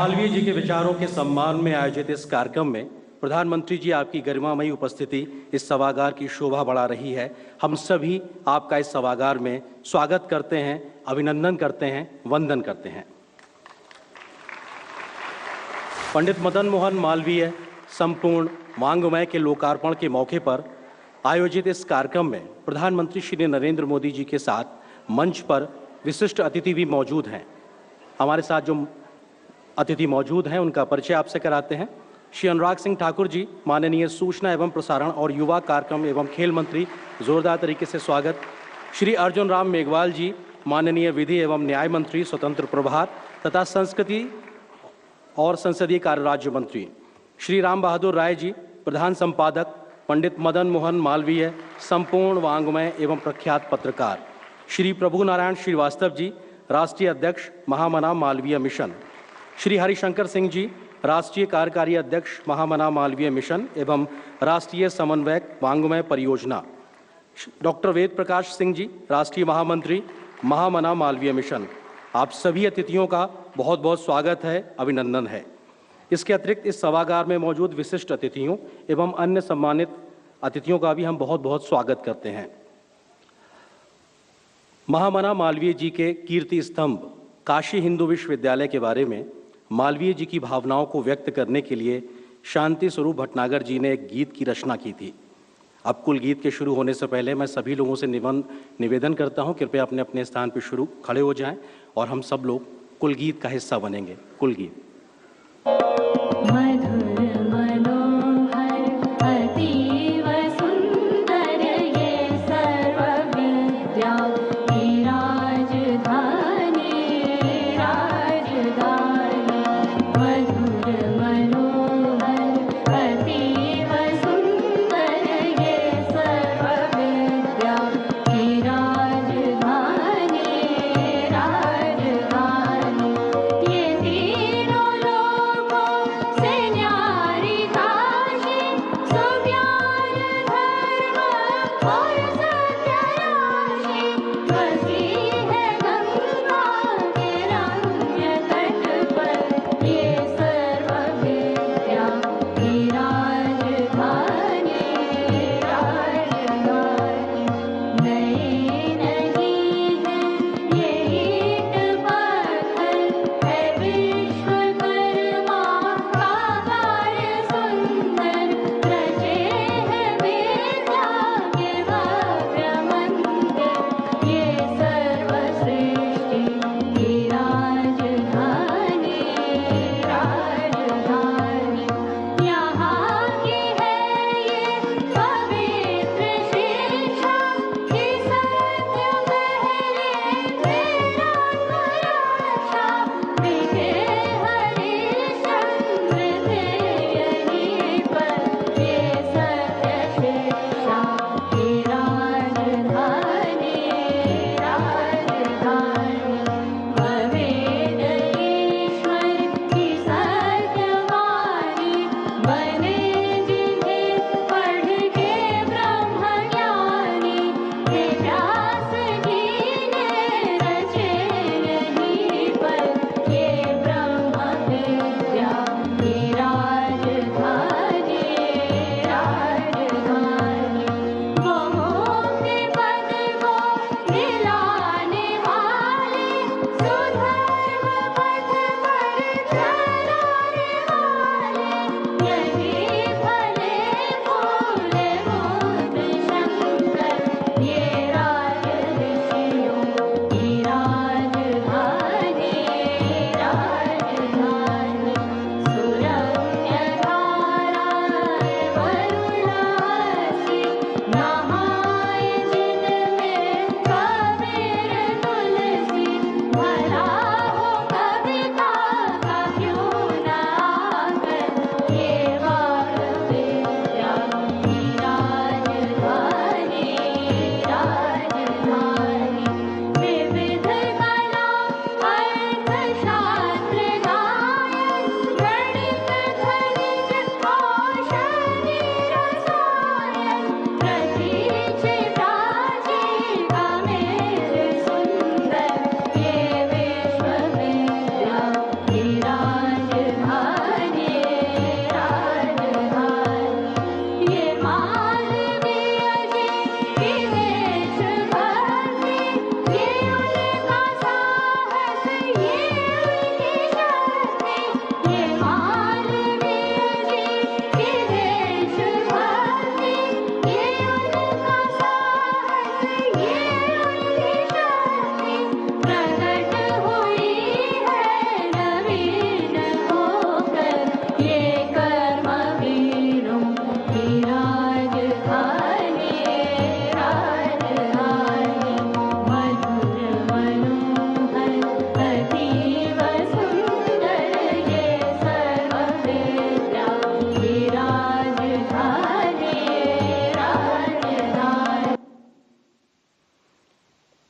मालवीय जी के विचारों के सम्मान में आयोजित इस कार्यक्रम में प्रधानमंत्री जी आपकी गरिमामयी उपस्थिति इस सभागार की शोभा बढ़ा रही है। हम सभी आपका इस सभागार में स्वागत करते हैं, अभिनंदन करते हैं, वंदन करते हैं। पंडित मदन मोहन मालवीय संपूर्ण वाङ्मय के लोकार्पण के मौके पर आयोजित इस कार्यक्रम में प्रधानमंत्री श्री नरेंद्र मोदी जी के साथ मंच पर विशिष्ट अतिथि भी मौजूद हैं। हमारे साथ जो अतिथि मौजूद हैं उनका परिचय आपसे कराते हैं। श्री अनुराग सिंह ठाकुर जी, माननीय सूचना एवं प्रसारण और युवा कार्यक्रम एवं खेल मंत्री, जोरदार तरीके से स्वागत। श्री अर्जुन राम मेघवाल जी, माननीय विधि एवं न्याय मंत्री, स्वतंत्र प्रभार तथा संस्कृति और संसदीय कार्य राज्य मंत्री। श्री राम बहादुर राय जी, प्रधान संपादक, पंडित मदन मोहन मालवीय संपूर्ण वाङ्मय एवं प्रख्यात पत्रकार। श्री प्रभु नारायण श्रीवास्तव जी, राष्ट्रीय अध्यक्ष, महामना मालवीय मिशन। श्री हरिशंकर सिंह जी, राष्ट्रीय कार्यकारी अध्यक्ष, महामना मालवीय मिशन एवं राष्ट्रीय समन्वयक, वाङ्मय परियोजना। डॉक्टर वेद प्रकाश सिंह जी, राष्ट्रीय महामंत्री, महामना मालवीय मिशन। आप सभी अतिथियों का बहुत बहुत स्वागत है, अभिनंदन है। इसके अतिरिक्त इस सभागार में मौजूद विशिष्ट अतिथियों एवं अन्य सम्मानित अतिथियों का भी हम बहुत बहुत स्वागत करते हैं। महामना मालवीय जी के कीर्ति स्तंभ काशी हिंदू विश्वविद्यालय के बारे में मालवीय जी की भावनाओं को व्यक्त करने के लिए शांति स्वरूप भटनागर जी ने एक गीत की रचना की थी। अब कुल गीत के शुरू होने से पहले मैं सभी लोगों से निवेदन करता हूं, कृपया अपने अपने स्थान पर खड़े हो जाएं और हम सब लोग कुल गीत का हिस्सा बनेंगे। कुल गीत।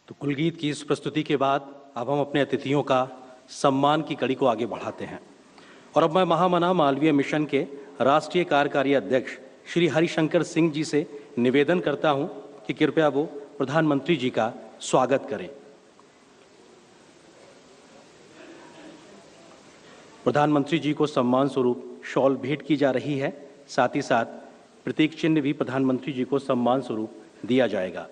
तो कुलगीत की इस प्रस्तुति के बाद अब हम अपने अतिथियों का सम्मान की कड़ी को आगे बढ़ाते हैं और अब मैं महामना मालवीय मिशन के राष्ट्रीय कार्यकारी अध्यक्ष श्री हरिशंकर सिंह जी से निवेदन करता हूं कि कृपया वो प्रधानमंत्री जी का स्वागत करें। प्रधानमंत्री जी को सम्मान स्वरूप शॉल भेंट की जा रही है। साथ ही साथ प्रतीक चिन्ह भी प्रधानमंत्री जी को सम्मान स्वरूप दिया जाएगा।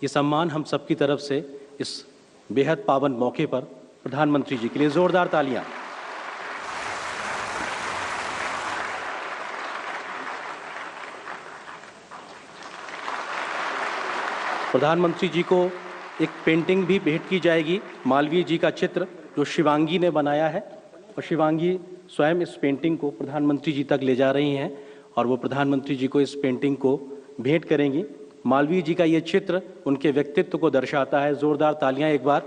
ये सम्मान हम सबकी तरफ से इस बेहद पावन मौके पर प्रधानमंत्री जी के लिए जोरदार तालियां। प्रधानमंत्री जी को एक पेंटिंग भी भेंट की जाएगी, मालवीय जी का चित्र जो शिवांगी ने बनाया है, और शिवांगी स्वयं इस पेंटिंग को प्रधानमंत्री जी तक ले जा रही हैं और वो प्रधानमंत्री जी को इस पेंटिंग को भेंट करेंगी। मालवीय जी का ये चित्र उनके व्यक्तित्व को दर्शाता है। जोरदार तालियां एक बार।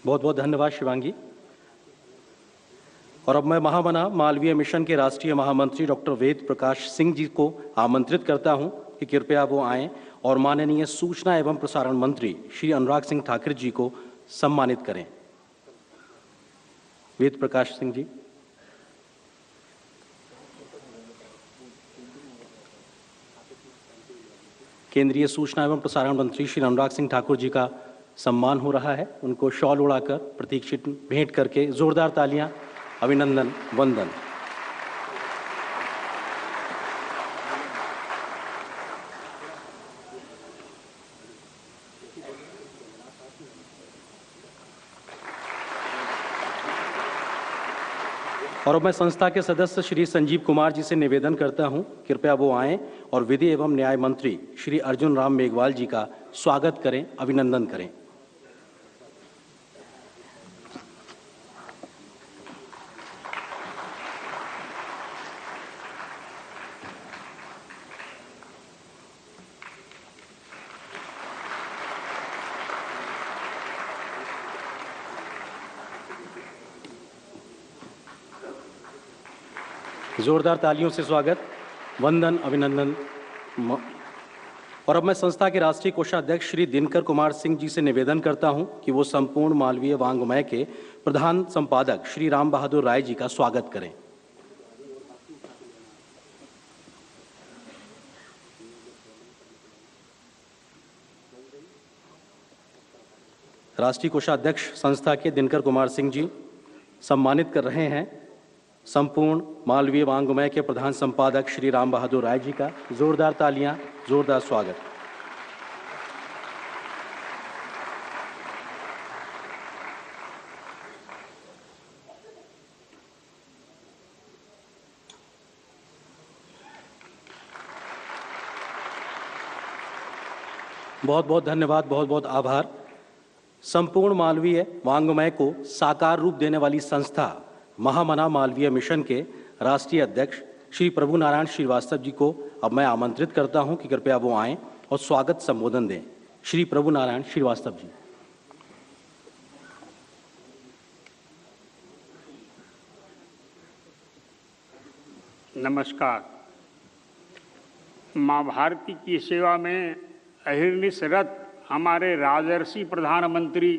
बहुत बहुत धन्यवाद शिवांगी। और अब मैं महामना मालवीय मिशन के राष्ट्रीय महामंत्री डॉक्टर वेद प्रकाश सिंह जी को आमंत्रित करता हूं कि कृपया वो आएं और माननीय सूचना एवं प्रसारण मंत्री श्री अनुराग सिंह ठाकुर जी को सम्मानित करें। वेद प्रकाश सिंह जी। केंद्रीय सूचना एवं प्रसारण मंत्री श्री अनुराग सिंह ठाकुर जी का सम्मान हो रहा है। उनको शॉल उड़ाकर प्रतीक चिन्ह भेंट करके जोरदार तालियां, अभिनंदन, वंदन। और अब मैं संस्था के सदस्य श्री संजीव कुमार जी से निवेदन करता हूं, कृपया वो आएं और विधि एवं न्याय मंत्री श्री अर्जुन राम मेघवाल जी का स्वागत करें, अभिनंदन करें। जोरदार तालियों से स्वागत, वंदन, अभिनंदन। और अब मैं संस्था के राष्ट्रीय कोषाध्यक्ष श्री दिनकर कुमार सिंह जी से निवेदन करता हूं कि वो संपूर्ण मालवीय वांग्मय के प्रधान संपादक श्री राम बहादुर राय जी का स्वागत करें। राष्ट्रीय कोषाध्यक्ष संस्था के दिनकर कुमार सिंह जी सम्मानित कर रहे हैं संपूर्ण मालवीय वांग्मय के प्रधान संपादक श्री राम बहादुर राय जी का। जोरदार तालियां, जोरदार स्वागत। बहुत बहुत धन्यवाद, बहुत बहुत आभार। संपूर्ण मालवीय वांग्मय को साकार रूप देने वाली संस्था महामना मालवीय मिशन के राष्ट्रीय अध्यक्ष श्री प्रभु नारायण श्रीवास्तव जी को अब मैं आमंत्रित करता हूं कि कृपया वो आएं और स्वागत संबोधन दें। श्री प्रभु नारायण श्रीवास्तव जी। नमस्कार। माँ भारती की सेवा में अहिर्निशरत हमारे राजर्षि प्रधानमंत्री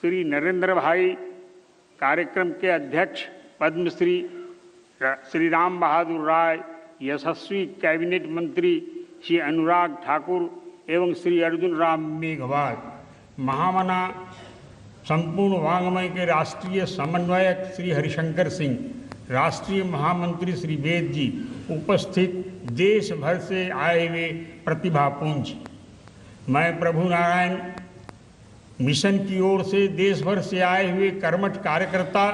श्री नरेंद्र भाई, कार्यक्रम के अध्यक्ष पद्मश्री श्री राम बहादुर राय, यशस्वी कैबिनेट मंत्री श्री अनुराग ठाकुर एवं श्री अर्जुन राम मेघवाल, महामना संपूर्ण वांग्मय के राष्ट्रीय समन्वयक श्री हरिशंकर सिंह, राष्ट्रीय महामंत्री श्री वेद जी, उपस्थित देश भर से आए हुए प्रतिभापुंज, मैं प्रभु नारायण मिशन की ओर से देश भर से आए हुए कर्मठ कार्यकर्ता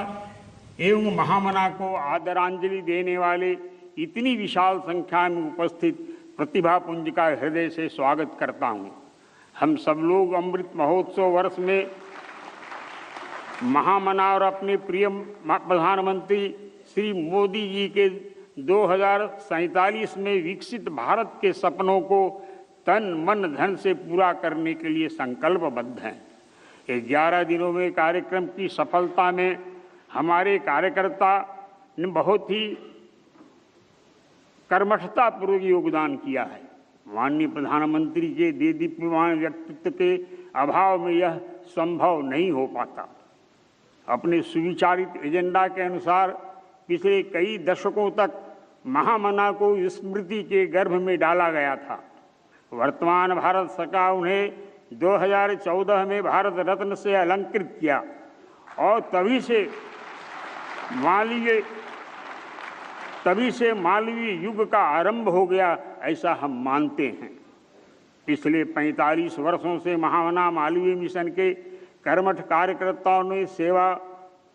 एवं महामना को आदरांजलि देने वाले इतनी विशाल संख्या में उपस्थित प्रतिभापुंज का हृदय से स्वागत करता हूं। हम सब लोग अमृत महोत्सव वर्ष में महामना और अपने प्रिय प्रधानमंत्री श्री मोदी जी के 2047 में विकसित भारत के सपनों को तन मन धन से पूरा करने के लिए संकल्पबद्ध हैं। 11 दिनों में कार्यक्रम की सफलता में हमारे कार्यकर्ता ने बहुत ही कर्मठतापूर्वक योगदान किया है। माननीय प्रधानमंत्री के देदीप्यमान व्यक्तित्व के अभाव में यह संभव नहीं हो पाता। अपने सुविचारित एजेंडा के अनुसार पिछले कई दशकों तक महामना को स्मृति के गर्भ में डाला गया था। वर्तमान भारत सरकार उन्हें 2014 में भारत रत्न से अलंकृत किया और तभी से मालवीय युग का आरंभ हो गया, ऐसा हम मानते हैं। पिछले 45 वर्षों से महामना मालवीय मिशन के कर्मठ कार्यकर्ताओं ने सेवा,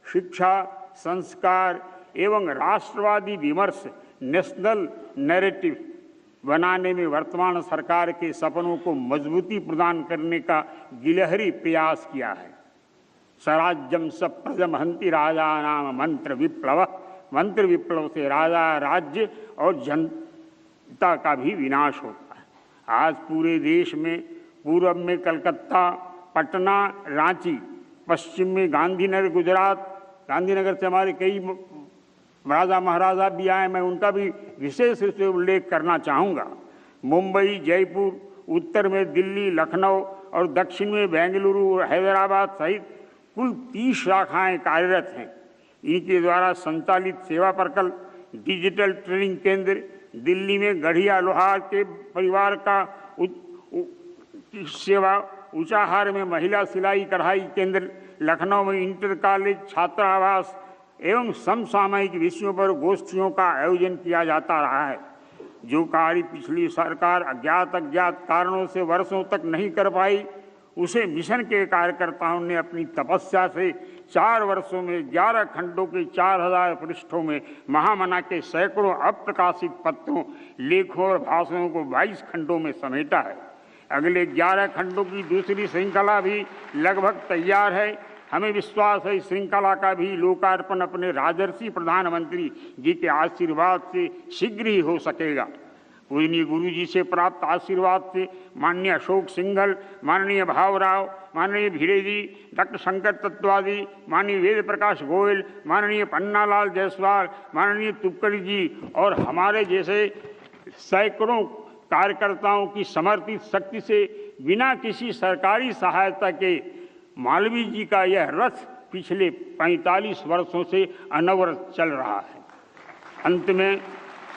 शिक्षा, संस्कार एवं राष्ट्रवादी विमर्श, नेशनल नैरेटिव बनाने में वर्तमान सरकार के सपनों को मजबूती प्रदान करने का गिलहरी प्रयास किया है। स्वराज्यम सप्रजमहंति राजा नाम मंत्र विप्लव से राजा, राज्य और जनता का भी विनाश होता है। आज पूरे देश में पूर्व में कलकत्ता, पटना, रांची, पश्चिम में गांधीनगर, गुजरात, गांधीनगर से हमारे कई राजा महाराजा भी आए, मैं उनका भी विशेष रूप से उल्लेख करना चाहूँगा। मुंबई, जयपुर, उत्तर में दिल्ली, लखनऊ और दक्षिण में बेंगलुरु और हैदराबाद सहित कुल 30 शाखाएं कार्यरत हैं। इनके द्वारा संचालित सेवा प्रकल्प, डिजिटल ट्रेनिंग केंद्र, दिल्ली में गढ़िया लोहार के परिवार का सेवा, ऊंचाहार में महिला सिलाई कढ़ाई केंद्र, लखनऊ में इंटर कॉलेज छात्रावास एवं समसामयिक विषयों पर गोष्ठियों का आयोजन किया जाता रहा है। जो कार्य पिछली सरकार अज्ञात कारणों से वर्षों तक नहीं कर पाई, उसे मिशन के कार्यकर्ताओं ने अपनी तपस्या से 4 वर्षों में 11 खंडों के 4000 पृष्ठों में महामना के सैकड़ों अप्रकाशित पत्रों, लेखों और भाषणों को 22 खंडों में समेटा है। अगले 11 खंडों की दूसरी श्रृंखला भी लगभग तैयार है। हमें विश्वास है इस श्रृंखला का भी लोकार्पण अपने राजर्षि प्रधानमंत्री जी के आशीर्वाद से शीघ्र ही हो सकेगा। पूजनीय गुरु जी से प्राप्त आशीर्वाद से माननीय अशोक सिंघल, माननीय भावराव, माननीय भिड़े जी, डॉक्टर शंकर तत्वादी, माननीय वेद प्रकाश गोयल, माननीय पन्नालाल जायसवाल, माननीय तुपकड़ी जी और हमारे जैसे सैकड़ों कार्यकर्ताओं की समर्पित शक्ति से बिना किसी सरकारी सहायता के मालवीय जी का यह रथ पिछले 45 वर्षों से अनवरत चल रहा है। अंत में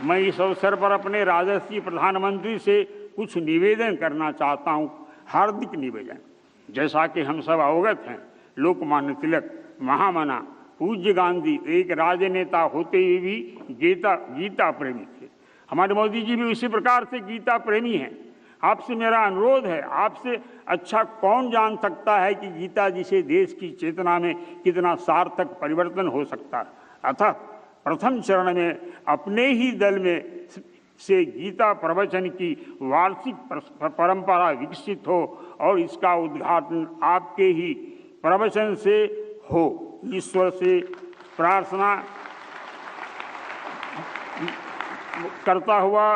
मैं इस अवसर पर अपने राजर्षि प्रधानमंत्री से कुछ निवेदन करना चाहता हूँ, हार्दिक निवेदन। जैसा कि हम सब अवगत हैं, लोकमान्य तिलक, महामना, पूज्य गांधी एक राजनेता होते हुए भी गीता प्रेमी थे। हमारे मोदी जी भी उसी प्रकार से गीता प्रेमी हैं। आपसे मेरा अनुरोध है, आपसे अच्छा कौन जान सकता है कि गीता जी से देश की चेतना में कितना सार्थक परिवर्तन हो सकता है। अतः प्रथम चरण में अपने ही दल में से गीता प्रवचन की वार्षिक परंपरा विकसित हो और इसका उद्घाटन आपके ही प्रवचन से हो। ईश्वर से प्रार्थना करता हुआ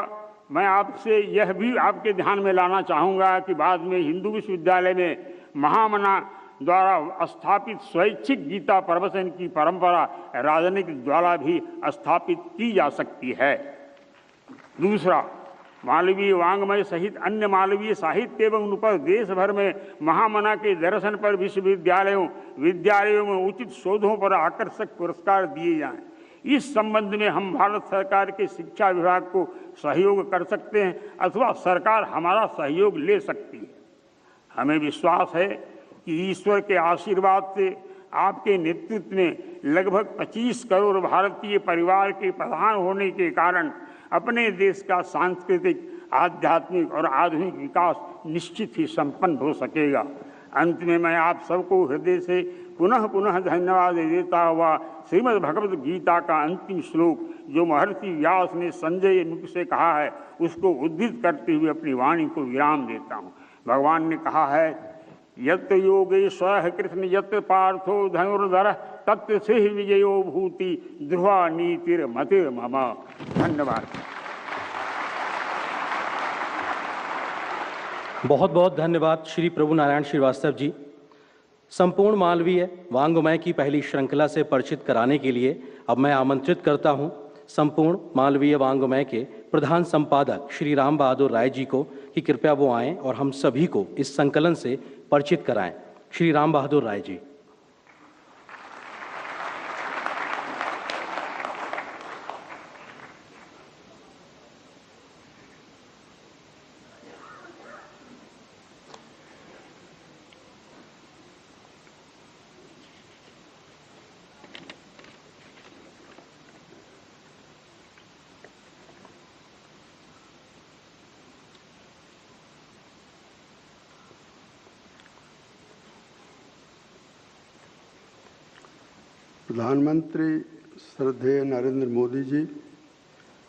मैं आपसे यह भी आपके ध्यान में लाना चाहूँगा कि बाद में हिंदू विश्वविद्यालय में महामना द्वारा स्थापित स्वैच्छिक गीता प्रवचन की परंपरा राजनीतिक द्वारा भी स्थापित की जा सकती है। दूसरा, मालवीय वाङ्मय सहित अन्य मालवीय साहित्य एवं पर देश भर में महामना के दर्शन पर विद्यालयों में उचित शोधों पर आकर्षक पुरस्कार दिए जाएं। इस संबंध में हम भारत सरकार के शिक्षा विभाग को सहयोग कर सकते हैं अथवा सरकार हमारा सहयोग ले सकती है। हमें विश्वास है कि ईश्वर के आशीर्वाद से आपके नेतृत्व में लगभग 25 करोड़ भारतीय परिवार के प्रधान होने के कारण अपने देश का सांस्कृतिक, आध्यात्मिक और आधुनिक विकास निश्चित ही संपन्न हो सकेगा। अंत में मैं आप सबको हृदय से पुनः पुनः धन्यवाद देता हुआ श्रीमद् भगवद गीता का अंतिम श्लोक जो महर्षि व्यास ने संजय मुख से कहा है, उसको उद्धृत करते हुए अपनी वाणी को विराम देता हूँ। भगवान ने कहा है, यत् योगेश्वरः कृष्ण यत् पार्थो धनुर्धरः तत् सिंह विजयो भूति ध्रुवा नीतिर्मतिर्मम। धन्यवाद। बहुत बहुत धन्यवाद श्री प्रभु नारायण श्रीवास्तव जी। संपूर्ण मालवीय वांग्मय की पहली श्रृंखला से परिचित कराने के लिए अब मैं आमंत्रित करता हूं संपूर्ण मालवीय वांग्मय के प्रधान संपादक श्री राम बहादुर राय जी को कि कृपया वो आएं और हम सभी को इस संकलन से परिचित कराएं। श्री राम बहादुर राय जी। प्रधानमंत्री श्रद्धेय नरेंद्र मोदी जी,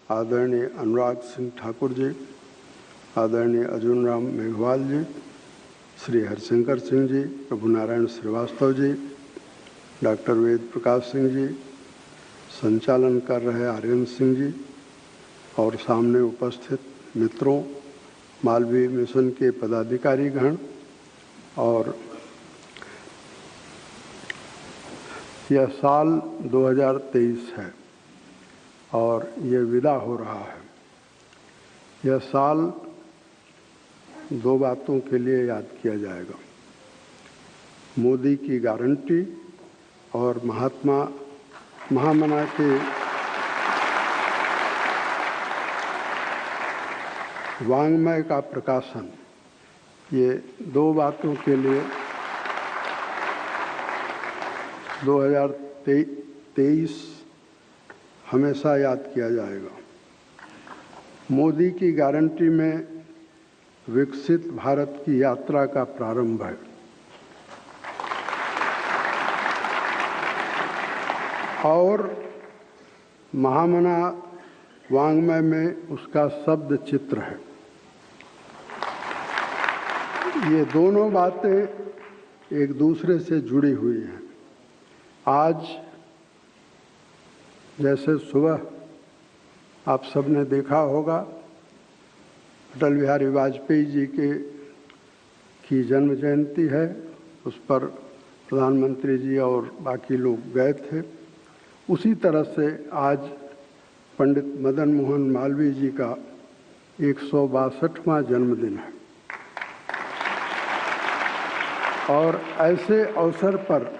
आदरणीय अनुराग सिंह ठाकुर जी, आदरणीय अर्जुन राम मेघवाल जी, श्री हरिशंकर सिंह जी, प्रभु नारायण श्रीवास्तव जी, डॉक्टर वेद प्रकाश सिंह जी, संचालन कर रहे आर्यन सिंह जी और सामने उपस्थित मित्रों, मालवीय मिशन के पदाधिकारीगण, और यह साल 2023 है और ये विदा हो रहा है। यह साल दो बातों के लिए याद किया जाएगा: मोदी की गारंटी और महामना के वांग्मय का प्रकाशन। ये दो बातों के लिए 2023 हमेशा याद किया जाएगा। मोदी की गारंटी में विकसित भारत की यात्रा का प्रारंभ है और महामना वांग्मय में उसका शब्द चित्र है। ये दोनों बातें एक दूसरे से जुड़ी हुई हैं। आज जैसे सुबह आप सबने देखा होगा अटल बिहारी वाजपेयी जी की जन्म जयंती है, उस पर प्रधानमंत्री जी और बाकी लोग गए थे। उसी तरह से आज पंडित मदन मोहन मालवीय जी का 162वां जन्मदिन है और ऐसे अवसर पर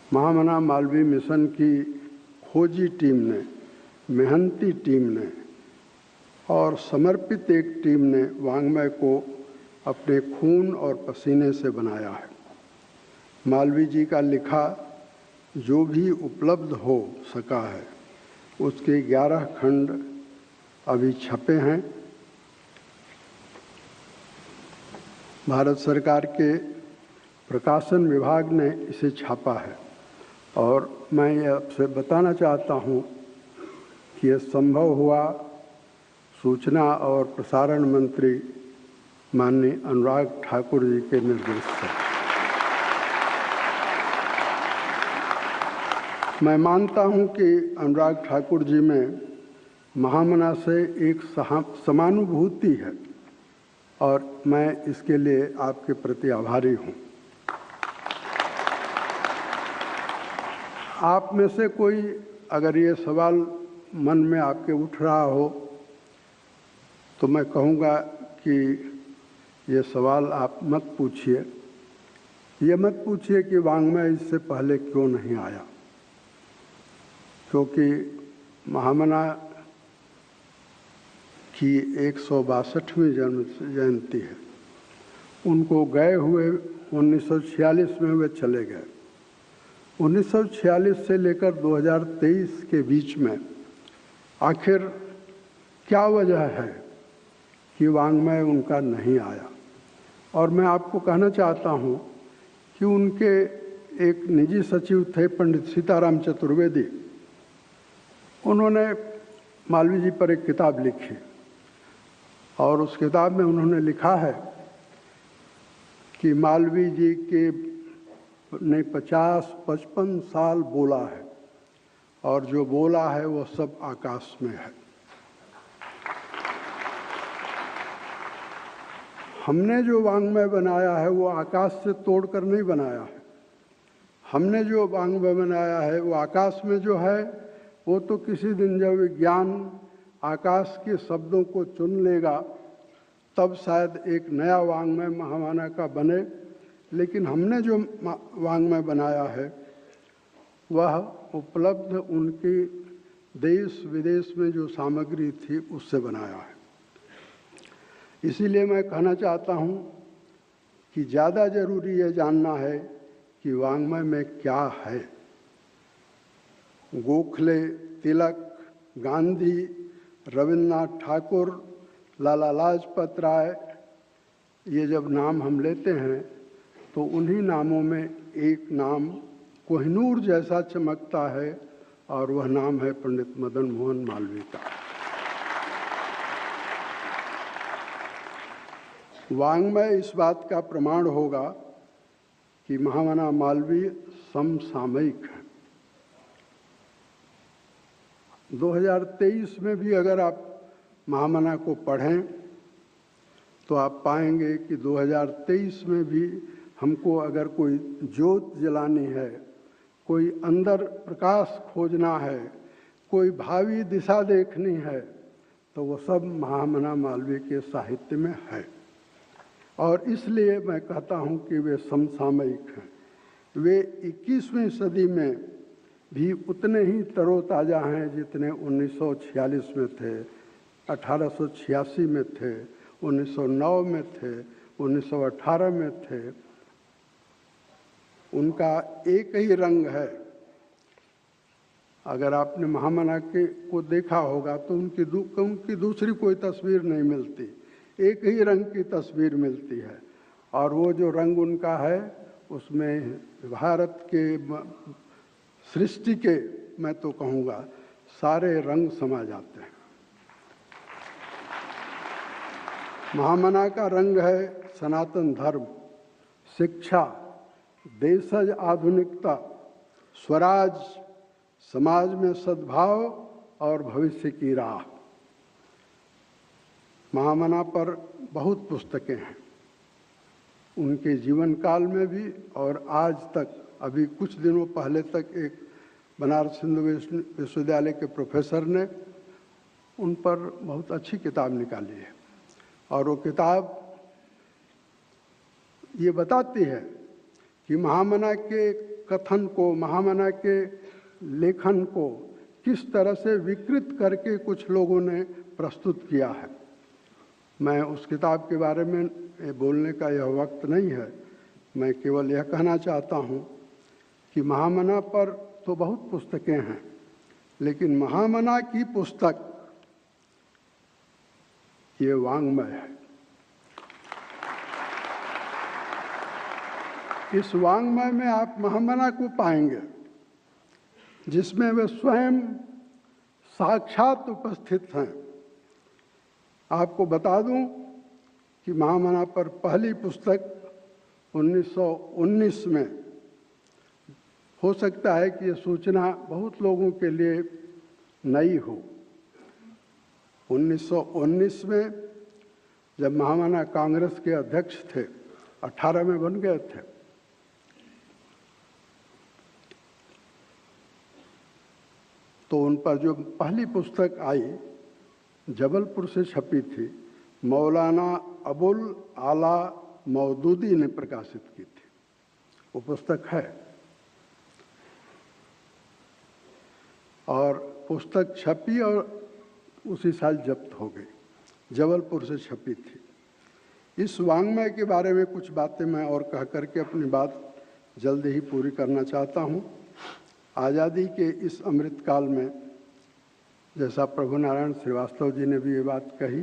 महामना मालवीय मिशन की खोजी टीम ने, मेहनती टीम ने और समर्पित एक टीम ने वांग्मय को अपने खून और पसीने से बनाया है। मालवीय जी का लिखा जो भी उपलब्ध हो सका है, उसके 11 खंड अभी छपे हैं। भारत सरकार के प्रकाशन विभाग ने इसे छापा है और मैं ये आपसे बताना चाहता हूँ कि यह संभव हुआ सूचना और प्रसारण मंत्री माननीय अनुराग ठाकुर जी के निर्देश से। मैं मानता हूँ कि अनुराग ठाकुर जी में महामना से एक समानुभूति है और मैं इसके लिए आपके प्रति आभारी हूँ। आप में से कोई अगर ये सवाल मन में आपके उठ रहा हो तो मैं कहूँगा कि ये सवाल आप मत पूछिए। ये मत पूछिए कि वांग्मय इससे पहले क्यों नहीं आया, क्योंकि महामना की 162वीं जन्म जयंती है। उनको गए हुए 1946 में वे चले गए। 1946 से लेकर 2023 के बीच में आखिर क्या वजह है कि वांग्मय उनका नहीं आया। और मैं आपको कहना चाहता हूँ कि उनके एक निजी सचिव थे पंडित सीताराम चतुर्वेदी। उन्होंने मालवीय जी पर एक किताब लिखी और उस किताब में उन्होंने लिखा है कि मालवीय जी के ने 50-55 साल बोला है और जो बोला है वो सब आकाश में है। हमने जो वाङ्मय बनाया है वो आकाश से तोड़कर नहीं बनाया है। हमने जो वाङ्मय बनाया है वो आकाश में जो है वो तो किसी दिन जब विज्ञान आकाश के शब्दों को चुन लेगा तब शायद एक नया वाङ्मय महामाना का बने, लेकिन हमने जो वाङ्मय बनाया है वह उपलब्ध उनकी देश विदेश में जो सामग्री थी उससे बनाया है। इसीलिए मैं कहना चाहता हूँ कि ज़्यादा ज़रूरी ये जानना है कि वाङ्मय में क्या है। गोखले, तिलक, गांधी, रविन्द्रनाथ ठाकुर, लाला लाजपत राय, ये जब नाम हम लेते हैं तो उन्हीं नामों में एक नाम कोहिनूर जैसा चमकता है और वह नाम है पंडित मदन मोहन मालवीय का। वाङ्मय इस बात का प्रमाण होगा कि महामना मालवीय समसामयिक है। 2023 में भी अगर आप महामना को पढ़ें तो आप पाएंगे कि 2023 में भी हमको अगर कोई ज्योत जलानी है, कोई अंदर प्रकाश खोजना है, कोई भावी दिशा देखनी है, तो वो सब महामना मालवीय के साहित्य में है। और इसलिए मैं कहता हूँ कि वे समसामयिक हैं। वे 21वीं सदी में भी उतने ही तरोताज़ा हैं जितने 1946 में थे, 1886 में थे, 1909 में थे, 1918 में थे। उनका एक ही रंग है। अगर आपने महामना को देखा होगा तो उनकी दूसरी कोई तस्वीर नहीं मिलती, एक ही रंग की तस्वीर मिलती है। और वो जो रंग उनका है उसमें भारत के सृष्टि के, मैं तो कहूँगा, सारे रंग समा जाते हैं। महामना का रंग है सनातन धर्म, शिक्षा, देशज आधुनिकता, स्वराज, समाज में सद्भाव और भविष्य की राह। महामना पर बहुत पुस्तकें हैं, उनके जीवन काल में भी और आज तक। अभी कुछ दिनों पहले तक एक बनारस हिंदू विश्वविद्यालय के प्रोफेसर ने उन पर बहुत अच्छी किताब निकाली है और वो किताब ये बताती है कि महामना के कथन को, महामना के लेखन को किस तरह से विकृत करके कुछ लोगों ने प्रस्तुत किया है। मैं उस किताब के बारे में बोलने का यह वक्त नहीं है। मैं केवल यह कहना चाहता हूँ कि महामना पर तो बहुत पुस्तकें हैं, लेकिन महामना की पुस्तक ये वाङ्मय है। इस वाङ्मय में आप महामना को पाएंगे जिसमें वे स्वयं साक्षात उपस्थित हैं। आपको बता दूं कि महामना पर पहली पुस्तक 1919 में, हो सकता है कि ये सूचना बहुत लोगों के लिए नई हो। 1919 में जब महामना कांग्रेस के अध्यक्ष थे, 18 में बन गए थे, तो उन पर जो पहली पुस्तक आई जबलपुर से छपी थी, मौलाना अबुल आला मौदूदी ने प्रकाशित की थी। वो पुस्तक है और पुस्तक छपी और उसी साल जब्त हो गई। जबलपुर से छपी थी। इस वाङ्मय के बारे में कुछ बातें मैं और कह करके अपनी बात जल्दी ही पूरी करना चाहता हूँ। आज़ादी के इस अमृतकाल में, जैसा प्रभु नारायण श्रीवास्तव जी ने भी ये बात कही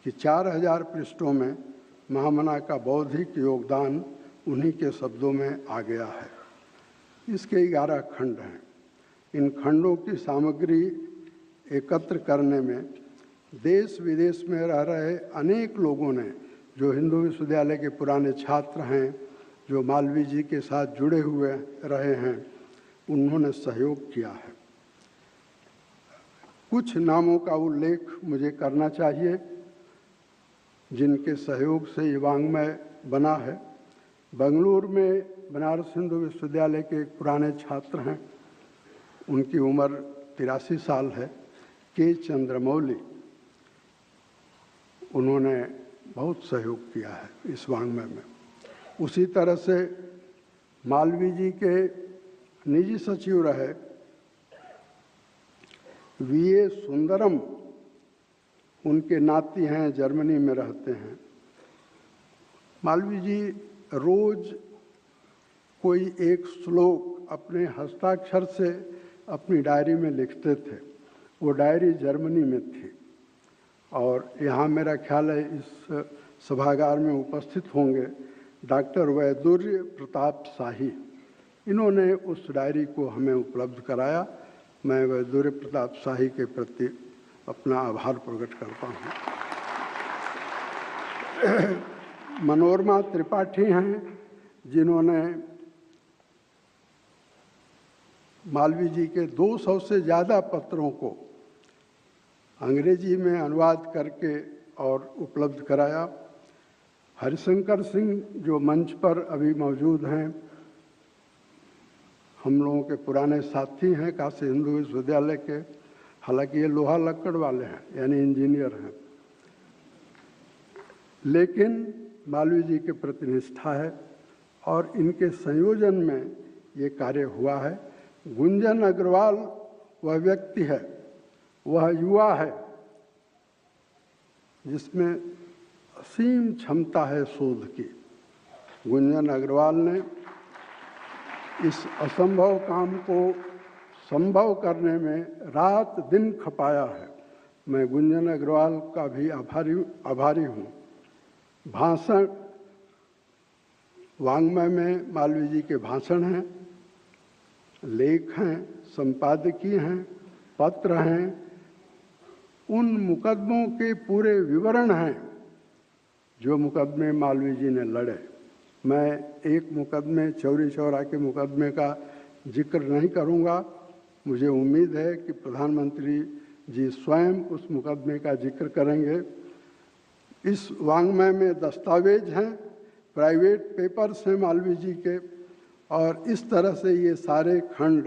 कि 4000 पृष्ठों में महामना का बौद्धिक योगदान उन्हीं के शब्दों में आ गया है। इसके 11 खंड हैं। इन खंडों की सामग्री एकत्र करने में देश विदेश में रह रहे अनेक लोगों ने, जो हिंदू विश्वविद्यालय के पुराने छात्र हैं, जो मालवीय जी के साथ जुड़े हुए रहे हैं, उन्होंने सहयोग किया है। कुछ नामों का उल्लेख मुझे करना चाहिए। जिनके सहयोग से ये वाङ्मय बना है। बेंगलुरु में बनारस हिंदू विश्वविद्यालय के एक पुराने छात्र हैं, उनकी उम्र 83 साल है, के चंद्रमौली। उन्होंने बहुत सहयोग किया है इस वाङ्मय में। उसी तरह से मालवीय जी के निजी सचिव रहे वीए सुंदरम, उनके नाती हैं, जर्मनी में रहते हैं। मालवीय जी रोज कोई एक श्लोक अपने हस्ताक्षर से अपनी डायरी में लिखते थे। वो डायरी जर्मनी में थी और यहाँ मेरा ख्याल है इस सभागार में उपस्थित होंगे डॉक्टर वैदुर्य प्रताप शाही। इन्होंने उस डायरी को हमें उपलब्ध कराया। मैं वैदुर्य प्रताप शाही के प्रति अपना आभार प्रकट करता हूँ। मनोरमा त्रिपाठी हैं, जिन्होंने मालवीय जी के 200 से ज़्यादा पत्रों को अंग्रेजी में अनुवाद करके और उपलब्ध कराया। हरिशंकर सिंह जो मंच पर अभी मौजूद हैं, हम लोगों के पुराने साथी हैं काशी हिंदू विश्वविद्यालय के, हालांकि ये लोहा लक्कड़ वाले हैं यानी इंजीनियर हैं, लेकिन मालवीय जी के प्रति निष्ठा है और इनके संयोजन में ये कार्य हुआ है। गुंजन अग्रवाल वह व्यक्ति है, वह युवा है जिसमें असीम क्षमता है शोध की। गुंजन अग्रवाल ने इस असंभव काम को संभव करने में रात दिन खपाया है। मैं गुंजन अग्रवाल का भी आभारी हूँ। भाषण, वाङ्मय में मालवीय जी के भाषण हैं, लेख हैं, संपादकीय हैं, पत्र हैं, उन मुकदमों के पूरे विवरण हैं जो मुकदमे मालवीय जी ने लड़े। मैं एक मुकदमे, चौरी चौरा के मुकदमे का जिक्र नहीं करूंगा। मुझे उम्मीद है कि प्रधानमंत्री जी स्वयं उस मुकदमे का जिक्र करेंगे। इस वाङ्मय में दस्तावेज हैं, प्राइवेट पेपर्स हैं मालवीय जी के, और इस तरह से ये सारे खंड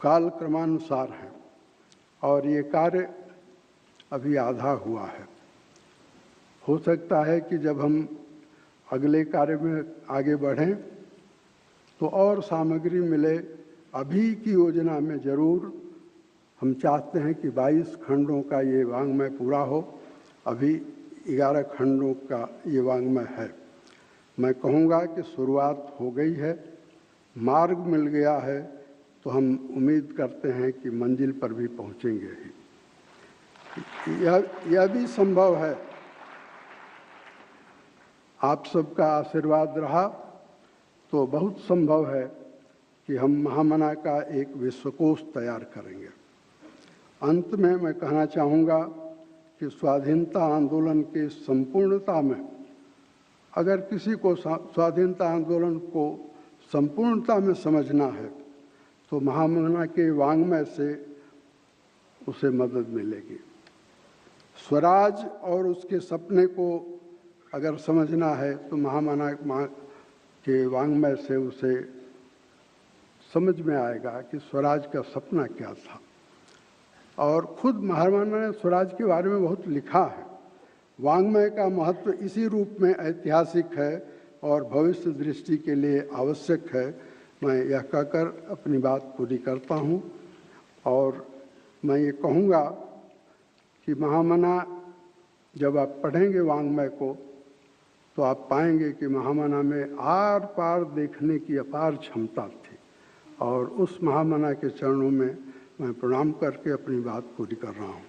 काल क्रमानुसार हैं और ये कार्य अभी आधा हुआ है। हो सकता है कि जब हम अगले कार्य में आगे बढ़ें तो और सामग्री मिले। अभी की योजना में ज़रूर हम चाहते हैं कि 22 खंडों का ये वाङ्मय पूरा हो। अभी 11 खंडों का ये वाङ्मय है। मैं कहूँगा कि शुरुआत हो गई है, मार्ग मिल गया है, तो हम उम्मीद करते हैं कि मंजिल पर भी पहुँचेंगे ही। यह भी संभव है, आप सबका आशीर्वाद रहा तो बहुत संभव है कि हम महामना का एक विश्वकोश तैयार करेंगे। अंत में मैं कहना चाहूँगा कि स्वाधीनता आंदोलन के संपूर्णता में, अगर किसी को स्वाधीनता आंदोलन को संपूर्णता में समझना है तो महामना के वाङ्मय से उसे मदद मिलेगी। स्वराज और उसके सपने को अगर समझना है तो महामना के वाङ्मय से उसे समझ में आएगा कि स्वराज का सपना क्या था। और खुद महामना ने स्वराज के बारे में बहुत लिखा है। वाङ्मय का महत्व इसी रूप में ऐतिहासिक है और भविष्य दृष्टि के लिए आवश्यक है। मैं यह कहकर अपनी बात पूरी करता हूँ और मैं ये कहूँगा कि महामना जब आप पढ़ेंगे वाङ्मय को तो आप पाएंगे कि महामना में आर पार देखने की अपार क्षमता थी। और उस महामना के चरणों में मैं प्रणाम करके अपनी बात पूरी कर रहा हूँ।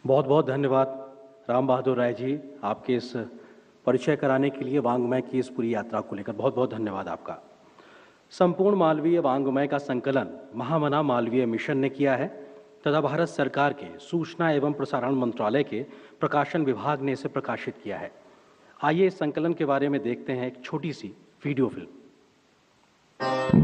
बहुत बहुत धन्यवाद राम बहादुर राय जी, आपके इस परिचय कराने के लिए वाङ्मय की इस पूरी यात्रा को लेकर बहुत बहुत धन्यवाद आपका। संपूर्ण मालवीय वाङ्मय का संकलन महामना मालवीय मिशन ने किया है तथा भारत सरकार के सूचना एवं प्रसारण मंत्रालय के प्रकाशन विभाग ने इसे प्रकाशित किया है। आइए इस संकलन के बारे में देखते हैं एक छोटी सी वीडियो फिल्म।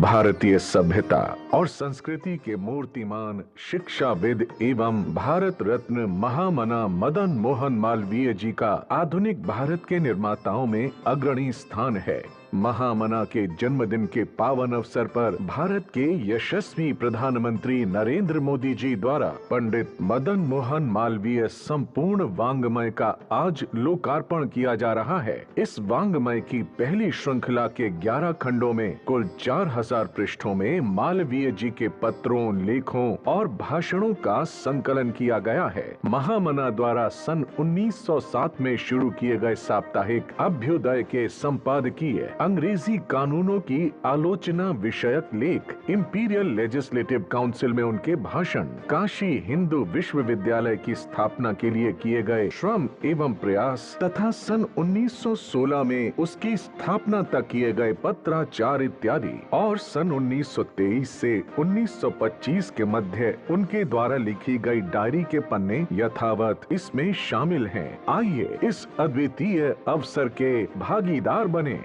भारतीय सभ्यता और संस्कृति के मूर्तिमान शिक्षाविद एवं भारत रत्न महामना मदन मोहन मालवीय जी का आधुनिक भारत के निर्माताओं में अग्रणी स्थान है। महामना के जन्मदिन के पावन अवसर पर भारत के यशस्वी प्रधानमंत्री नरेंद्र मोदी जी द्वारा पंडित मदन मोहन मालवीय संपूर्ण वाङ्मय का आज लोकार्पण किया जा रहा है। इस वाङ्मय की पहली श्रृंखला के 11 खंडों में कुल 4000 पृष्ठों में मालवीय जी के पत्रों, लेखों और भाषणों का संकलन किया गया है। महामना द्वारा सन 1907 में शुरू किए गए साप्ताहिक अभ्युदय के संपादकीय अंग्रेजी कानूनों की आलोचना विषयक लेख, इंपीरियल लेजिस्लेटिव काउंसिल में उनके भाषण, काशी हिंदू विश्वविद्यालय की स्थापना के लिए किए गए श्रम एवं प्रयास तथा सन 1916 में उसकी स्थापना तक किए गए पत्राचार इत्यादि और सन 1923 से 1925 के मध्य उनके द्वारा लिखी गई डायरी के पन्ने यथावत इसमें शामिल हैं। आइए इस अद्वितीय अवसर के भागीदार बने।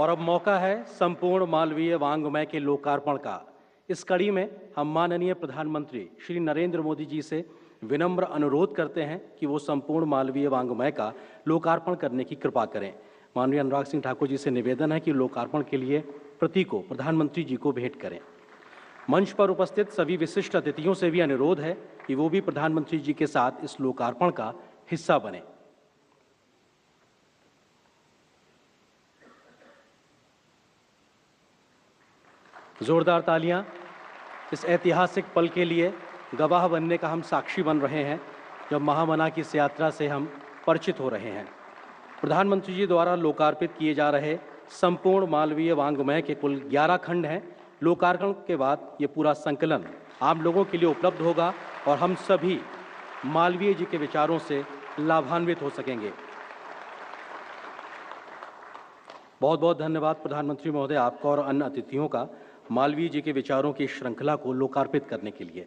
और अब मौका है संपूर्ण मालवीय वाङ्मय के लोकार्पण का। इस कड़ी में हम माननीय प्रधानमंत्री श्री नरेंद्र मोदी जी से विनम्र अनुरोध करते हैं कि वो संपूर्ण मालवीय वाङ्मय का लोकार्पण करने की कृपा करें। माननीय अनुराग सिंह ठाकुर जी से निवेदन है कि लोकार्पण के लिए प्रति को प्रधानमंत्री जी को भेंट करें। मंच पर उपस्थित सभी विशिष्ट अतिथियों से भी अनुरोध है कि वो भी प्रधानमंत्री जी के साथ इस लोकार्पण का हिस्सा बने। जोरदार तालियां इस ऐतिहासिक पल के लिए गवाह बनने का हम साक्षी बन रहे हैं जब महामना की इस यात्रा से हम परिचित हो रहे हैं। प्रधानमंत्री जी द्वारा लोकार्पित किए जा रहे संपूर्ण मालवीय वाङ्मय के कुल 11 खंड हैं। लोकार्पण के बाद ये पूरा संकलन आम लोगों के लिए उपलब्ध होगा और हम सभी मालवीय जी के विचारों से लाभान्वित हो सकेंगे। बहुत बहुत धन्यवाद प्रधानमंत्री महोदय आपका और अन्य अतिथियों का मालवीय जी के विचारों की श्रृंखला को लोकार्पित करने के लिए।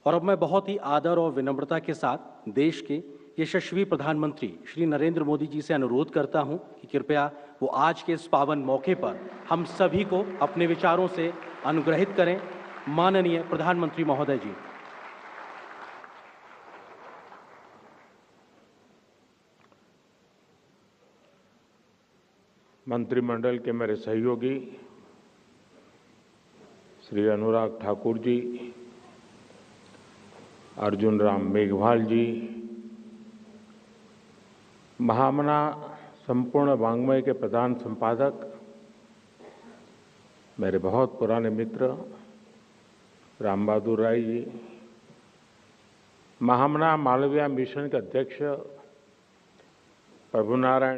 और अब मैं बहुत ही आदर और विनम्रता के साथ देश के यशस्वी प्रधानमंत्री श्री नरेंद्र मोदी जी से अनुरोध करता हूं कि कृपया वो आज के इस पावन मौके पर हम सभी को अपने विचारों से अनुग्रहित करें। माननीय प्रधानमंत्री महोदय जी। मंत्रिमंडल के मेरे सहयोगी श्री अनुराग ठाकुर जी, अर्जुन राम मेघवाल जी, महामना संपूर्ण वाङ्मय के प्रधान संपादक मेरे बहुत पुराने मित्र राम बहादुर राय जी, महामना मालवीय मिशन के अध्यक्ष प्रभु नारायण